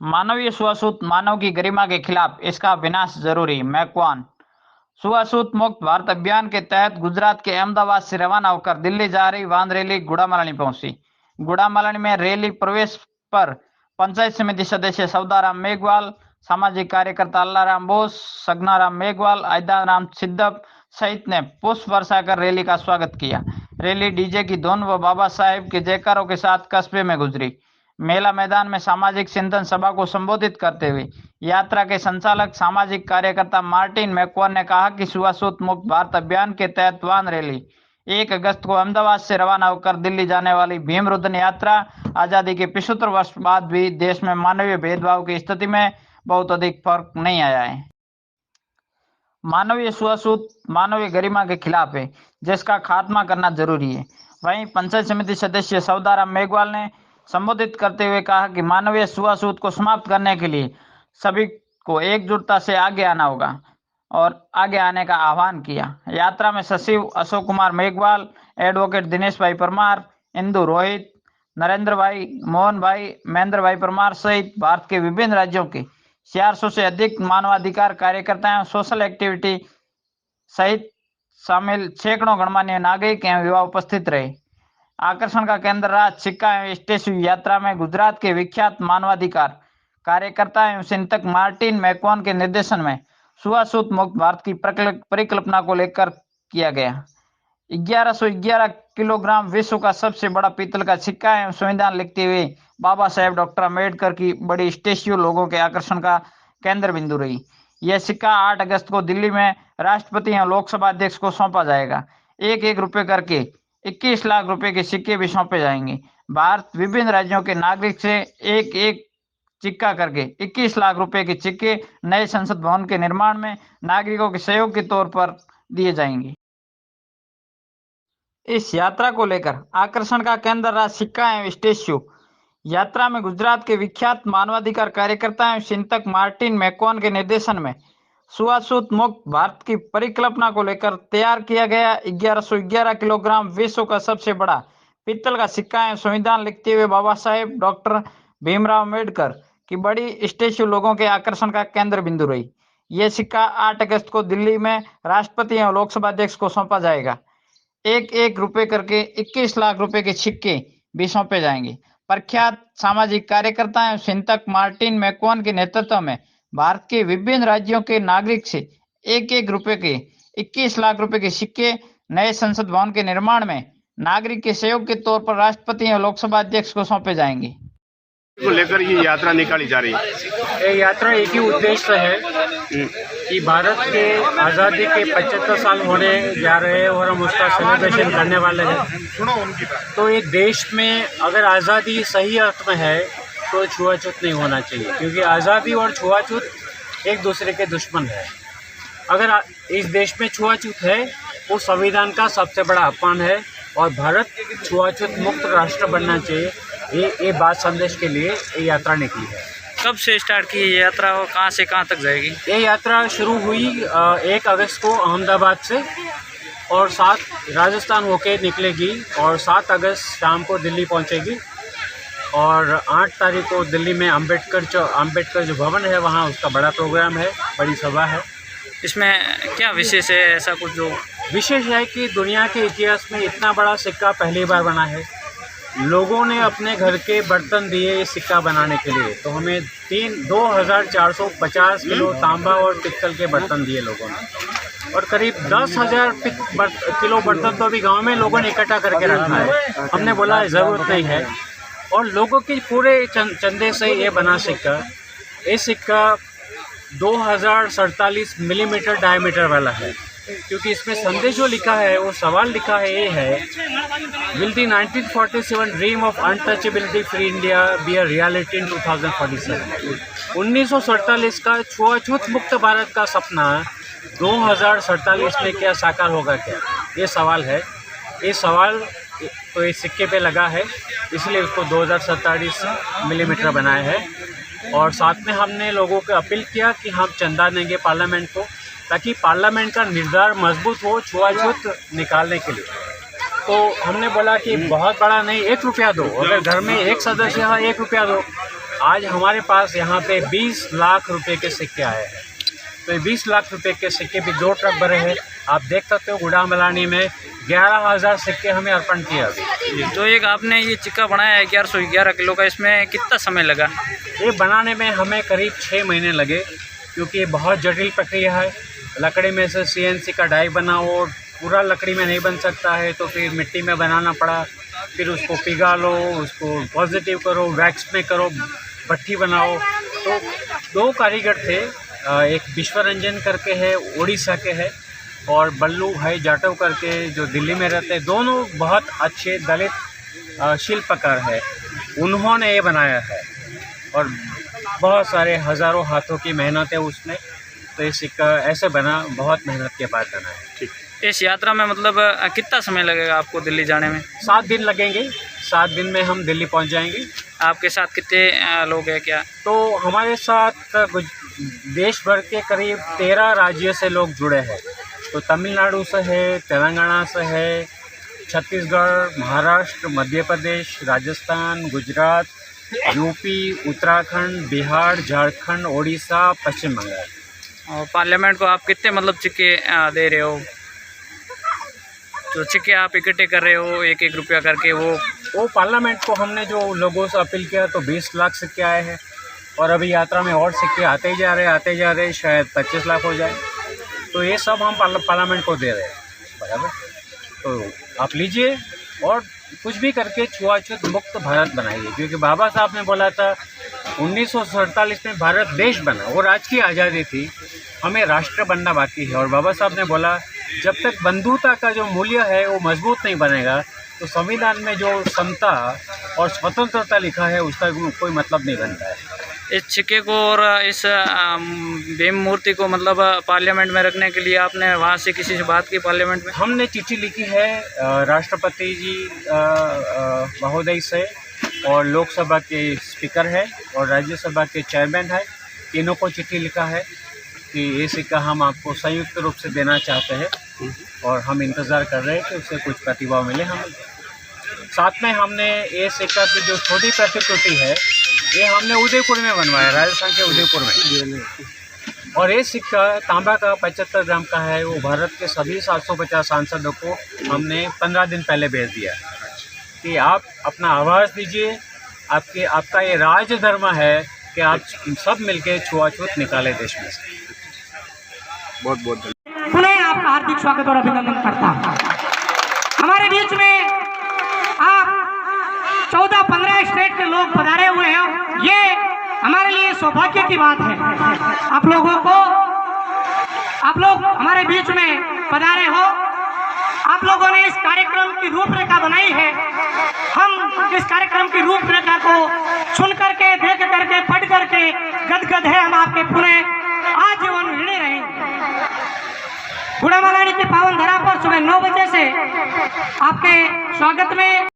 मानवीय छुआछूत मानव की गरिमा के खिलाफ, इसका विनाश जरूरी। मैकवान। छुआछूत मुक्त भारत अभियान के तहत गुजरात के अहमदाबाद से रवाना होकर दिल्ली जा रही वाहन रैली गुड़ामालानी पहुंची। गुड़ामालानी में रैली प्रवेश पर पंचायत समिति सदस्य सौदाराम मेघवाल, सामाजिक कार्यकर्ता अल्लाराम बोस, सगनाराम मेघवाल, आयदाराम सिद्धप सहित ने पुष्प वर्षा कर रैली का स्वागत किया। रैली डीजे की धुन व बाबा साहेब के जयकारों के साथ कस्बे में गुजरी। मेला मैदान में सामाजिक चिंतन सभा को संबोधित करते हुए यात्रा के संचालक सामाजिक कार्यकर्ता मार्टिन मैकवान ने कहा कि छुआछूत मुक्त भारत अभियान के तहत वाहन रैली 1 अगस्त को अहमदाबाद से रवाना होकर दिल्ली जाने वाली भीम रुदन यात्रा आजादी के 75 वर्ष बाद भी देश में मानवीय भेदभाव की स्थिति में बहुत अधिक फर्क नहीं आया है। मानवीय छुआछूत मानवीय गरिमा के खिलाफ है, जिसका खात्मा करना जरूरी है। वहीं पंचायत समिति सदस्य सौदाराम मेघवाल ने संबोधित करते हुए कहा कि मानवीय छुआछूत को समाप्त करने के लिए सभी को एकजुटता से आगे आना होगा और आगे आने का आह्वान किया। यात्रा में सचिव अशोक कुमार मेघवाल, एडवोकेट दिनेश भाई परमार, इंदु रोहित, नरेंद्र भाई, मोहन भाई, महेंद्र भाई परमार सहित भारत के विभिन्न राज्यों के 400 से अधिक मानवाधिकार कार्यकर्ताओं, सोशल एक्टिविटी सहित शामिल सैकड़ों गणमान्य नागरिक एवं युवा उपस्थित रहे। आकर्षण का केंद्र रहा सिक्का एवं स्टेचू। यात्रा में गुजरात के विख्यात मानवाधिकार कार्यकर्ता एवं चिंतक मार्टिन मैकवान के निर्देशन में छुआछूत मुक्त भारत की परिकल्पना को लेकर किया गया। 1111 किलोग्राम विश्व का सबसे बड़ा पीतल का सिक्का एवं संविधान लिखते हुए बाबा साहेब डॉक्टर अम्बेडकर की बड़ी स्टेच्यू लोगों के आकर्षण का केंद्र बिंदु रही। यह सिक्का 8 अगस्त को दिल्ली में राष्ट्रपति एवं लोकसभा अध्यक्ष को सौंपा जाएगा। 1-1 रुपए करके 21 लाख रुपए के सिक्के भी सौंपे जाएंगे। भारत विभिन्न राज्यों के नागरिक से एक एक सिक्का करके 21 लाख रुपए के सिक्के नए संसद भवन के निर्माण में नागरिकों के सहयोग के तौर पर दिए जाएंगे। इस यात्रा को लेकर आकर्षण का केंद्र रहा सिक्का एवं स्टेच्यू। यात्रा में गुजरात के विख्यात मानवाधिकार कार्यकर्ता एवं चिंतक मार्टिन मैकवान के निर्देशन में छुआछूत मुक्त भारत की परिकल्पना को लेकर तैयार किया गया 1111 किलोग्राम विश्व का सबसे बड़ा पीतल का सिक्का एवं संविधान लिखते हुए बाबा साहेब डॉक्टर भीमराव अम्बेडकर की बड़ी स्टेच्यू लोगों के आकर्षण का केंद्र बिंदु रही। यह सिक्का 8 अगस्त को दिल्ली में राष्ट्रपति एवं लोकसभा अध्यक्ष को सौंपा जाएगा। 1-1 रुपए करके 21 लाख रुपए के सिक्के भी सौंपे जाएंगे। प्रख्यात सामाजिक कार्यकर्ता एवं चिंतक मार्टिन मैकवान के नेतृत्व में भारत के विभिन्न राज्यों के नागरिक से 1-1 रुपए के 21 लाख रुपए के सिक्के नए संसद भवन के निर्माण में नागरिक के सहयोग के तौर पर राष्ट्रपति एवं लोकसभा अध्यक्ष को सौंपे जाएंगे। को लेकर ये यात्रा निकाली जा रही है। ये यात्रा एक ही उद्देश्य है कि भारत के आज़ादी के 75 साल होने जा रहे हैं और हम उसका सेलिब्रेशन करने वाले हैं। तो एक देश में अगर आज़ादी सही अर्थ में है तो छुआछूत नहीं होना चाहिए, क्योंकि आज़ादी और छुआछूत एक दूसरे के दुश्मन है। अगर इस देश में छुआछूत है वो संविधान का सबसे बड़ा अपमान है और भारत छुआछूत मुक्त राष्ट्र बनना चाहिए। ये बात संदेश के लिए ये यात्रा निकली है। कब से स्टार्ट की ये यात्रा और कहाँ से कहाँ तक जाएगी? ये यात्रा शुरू हुई 1 अगस्त को अहमदाबाद से और 7 राजस्थान होके निकलेगी और 7 अगस्त शाम को दिल्ली पहुंचेगी और 8 तारीख को दिल्ली में अम्बेडकर जो भवन है वहाँ उसका बड़ा प्रोग्राम है, बड़ी सभा है। इसमें क्या विशेष है? ऐसा कुछ जो विशेष है कि दुनिया के इतिहास में इतना बड़ा सिक्का पहली बार बना है। लोगों ने अपने घर के बर्तन दिए ये सिक्का बनाने के लिए, तो हमें 2450 किलो तांबा और पित्तल के बर्तन दिए लोगों ने और करीब 10,000 किलो बर्तन तो अभी गांव में लोगों ने इकट्ठा करके रखा है। हमने बोला ज़रूरत नहीं है और लोगों के पूरे चंदे से ये बना सिक्का, ये सिक्का 2047 मिलीमीटर डायमीटर वाला है, क्योंकि इसमें संदेश जो लिखा है वो सवाल लिखा है ये है, will the 1947 dream of untouchability free India be a reality in 2047। 1947 का छुआछूत मुक्त भारत का सपना 2047 में क्या साकार होगा क्या, ये सवाल है। ये सवाल तो इस सिक्के पे लगा है, इसलिए उसको 2047 मिलीमीटर बनाया है और साथ में हमने लोगों को अपील किया कि हम चंदा देंगे पार्लियामेंट को, ताकि पार्लियामेंट का निर्धार मजबूत हो छुआछूत निकालने के लिए। तो हमने बोला कि बहुत बड़ा नहीं, 1 रुपया दो, अगर घर में एक सदस्य है 1 रुपया दो, आज हमारे पास यहाँ पे 20 लाख रुपए के सिक्के आए हैं। तो ये 20 लाख रुपए के सिक्के भी 2 ट्रक भरे हैं। आप देख सकते हो गुड़ामलानी में 11,000 सिक्के हमें अर्पण किया अभी। जो एक आपने ये सिक्का बनाया है 1111 किलो का, इसमें कितना समय लगा? ये बनाने में हमें करीब 6 महीने लगे, क्योंकि ये बहुत जटिल प्रक्रिया है। लकड़ी में से CNC का डाई बनाओ, पूरा लकड़ी में नहीं बन सकता है, तो फिर मिट्टी में बनाना पड़ा। फिर उसको पिघालो, उसको पॉजिटिव करो, वैक्स में करो, भट्ठी बनाओ। तो 2 कारीगर थे, एक विश्वरंजन करके है, उड़ीसा के है, और बल्लू भाई जाटव करके जो दिल्ली में रहते हैं। दोनों बहुत अच्छे दलित शिल्पकार है। उन्होंने ये बनाया है और बहुत सारे हज़ारों हाथों की मेहनत है उसमें। तो ये सिक्का ऐसे बना, बहुत मेहनत के बाद बना है। ठीक। इस यात्रा में मतलब कितना समय लगेगा आपको दिल्ली जाने में? 7 दिन लगेंगे। 7 दिन में हम दिल्ली पहुंच जाएंगे। आपके साथ कितने लोग हैं क्या? तो हमारे साथ देश भर के करीब 13 राज्य से लोग जुड़े हैं। तो तमिलनाडु से है, तेलंगाना से है, छत्तीसगढ़, महाराष्ट्र, मध्य प्रदेश, राजस्थान, गुजरात, यूपी, उत्तराखंड, बिहार, झारखंड, ओडिशा, पश्चिम बंगाल। और पार्लियामेंट को आप कितने मतलब सिक्के दे रहे हो? जो सिक्के आप इकट्ठे कर रहे हो 1-1 रुपया करके, वो पार्लियामेंट को हमने जो लोगों से अपील किया तो 20 लाख सिक्के आए हैं, और अभी यात्रा में और सिक्के आते ही जा रहे हैं, शायद 25 लाख हो जाए। तो ये सब हम पार्लियामेंट को दे रहे हैं, बराबर। तो आप लीजिए और कुछ भी करके छुआछूत मुक्त भारत बनाइए, क्योंकि बाबा साहब ने बोला था 1947 में भारत देश बना, वो राज्य की आज़ादी थी, हमें राष्ट्र बनना बाकी है। और बाबा साहब ने बोला जब तक बंधुता का जो मूल्य है वो मजबूत नहीं बनेगा, तो संविधान में जो समता और स्वतंत्रता लिखा है उसका कोई मतलब नहीं बनता है। इस सिक्के को और इस भीम मूर्ति को मतलब पार्लियामेंट में रखने के लिए आपने वहाँ से किसी से बात की पार्लियामेंट में? हमने चिट्ठी लिखी है राष्ट्रपति जी महोदय से, और लोकसभा के स्पीकर है और राज्यसभा के चेयरमैन है, तीनों को चिट्ठी लिखा है कि ये सिक्का हम आपको संयुक्त रूप से देना चाहते हैं, और हम इंतज़ार कर रहे हैं कि उससे कुछ प्रतिभाव मिले। हम साथ में हमने ये सिक्का की जो छोटी प्रतिकृति है ये हमने उदयपुर में बनवाया, राजस्थान के उदयपुर में। और ये सिक्का तांबा का 75 ग्राम का है। वो भारत के सभी 750 सांसदों को हमने 15 दिन पहले भेज दिया कि आप अपना आवाज़ दीजिए। आपका ये राजधर्म है कि आप सब मिलके छुआछूत निकाले देश में से। बहुत बहुत धन्यवाद। पुनः आपका हार्दिक स्वागत और अभिनंदन करता हूँ। हमारे बीच में आप 14-15 स्टेट के लोग पधारे हुए हैं, ये हमारे लिए सौभाग्य की बात है। आप लोग हमारे बीच में पधारे हो, आप लोगों ने इस कार्यक्रम की रूपरेखा बनाई है। हम इस कार्यक्रम की रूपरेखा को सुन करके, देख करके, पढ़ करके गदगद है। हम आपके पुनः आजीवन ऋणी रहेंगे। गुड़ामलानी की पावन धरा पर सुबह 9 बजे से आपके स्वागत में